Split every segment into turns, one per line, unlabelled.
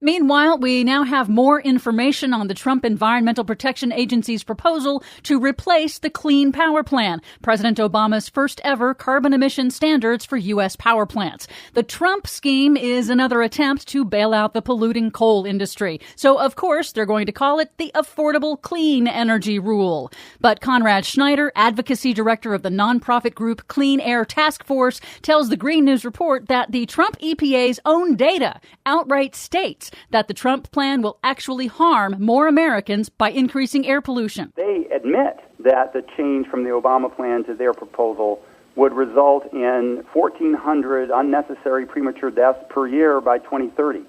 Meanwhile, we now have more information on the Trump Environmental Protection Agency's proposal to replace the Clean Power Plan, President Obama's first ever carbon emission standards for U.S. power plants. The Trump scheme is another attempt to bail out the polluting coal industry. So, of course, they're going to call it the Affordable Clean Energy Rule. But Conrad Schneider, advocacy director of the nonprofit group Clean Air Task Force, tells the Green News Report that the Trump EPA's own data outright states that the Trump plan will actually harm more Americans by increasing air pollution.
They admit that the change from the Obama plan to their proposal would result in 1,400 unnecessary premature deaths per year by 2030.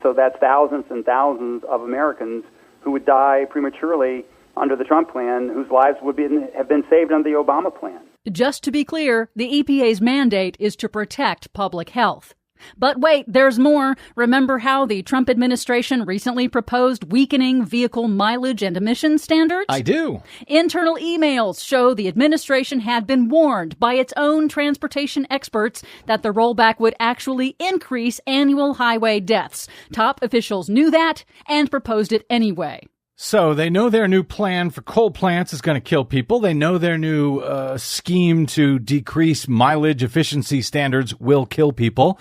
So that's thousands and thousands of Americans who would die prematurely under the Trump plan, whose lives would have been saved under the Obama plan.
Just to be clear, the EPA's mandate is to protect public health. But wait, there's more. Remember how the Trump administration recently proposed weakening vehicle mileage and emission standards?
I do.
Internal emails show the administration had been warned by its own transportation experts that the rollback would actually increase annual highway deaths. Top officials knew that and proposed it anyway.
So they know their new plan for coal plants is going to kill people. They know their new scheme to decrease mileage efficiency standards will kill people.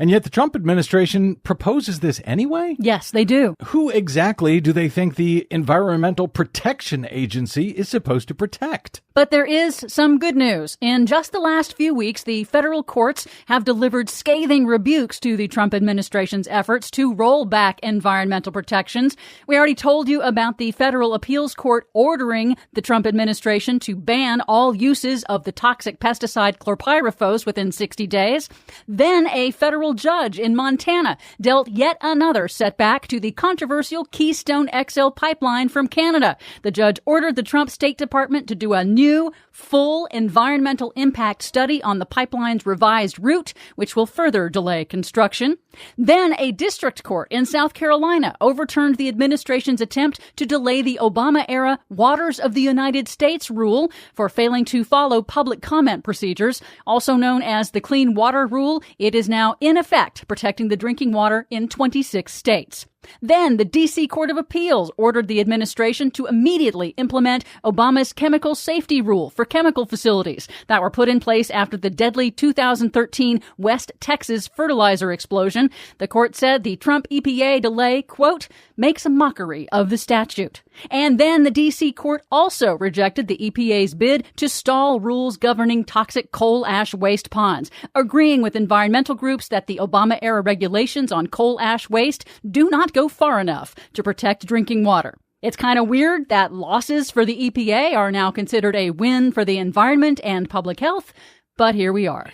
And yet the Trump administration proposes this anyway?
Yes, they do.
Who exactly do they think the Environmental Protection Agency is supposed to protect?
But there is some good news. In just the last few weeks, the federal courts have delivered scathing rebukes to the Trump administration's efforts to roll back environmental protections. We already told you about the federal appeals court ordering the Trump administration to ban all uses of the toxic pesticide chlorpyrifos within 60 days. Then a federal judge in Montana dealt yet another setback to the controversial Keystone XL pipeline from Canada. The judge ordered the Trump State Department to do a new full environmental impact study on the pipeline's revised route, which will further delay construction. Then a district court in South Carolina overturned the administration's attempt to delay the Obama-era Waters of the United States rule for failing to follow public comment procedures, also known as the Clean Water Rule. It is now in effect, protecting the drinking water in 26 states. Then the D.C. Court of Appeals ordered the administration to immediately implement Obama's chemical safety rule for chemical facilities that were put in place after the deadly 2013 West Texas fertilizer explosion. The court said the Trump EPA delay, quote, makes a mockery of the statute. And then the D.C. court also rejected the EPA's bid to stall rules governing toxic coal ash waste ponds, agreeing with environmental groups that the Obama-era regulations on coal ash waste do not go far enough to protect drinking water. It's kind of weird that losses for the EPA are now considered a win for the environment and public health, but here we are.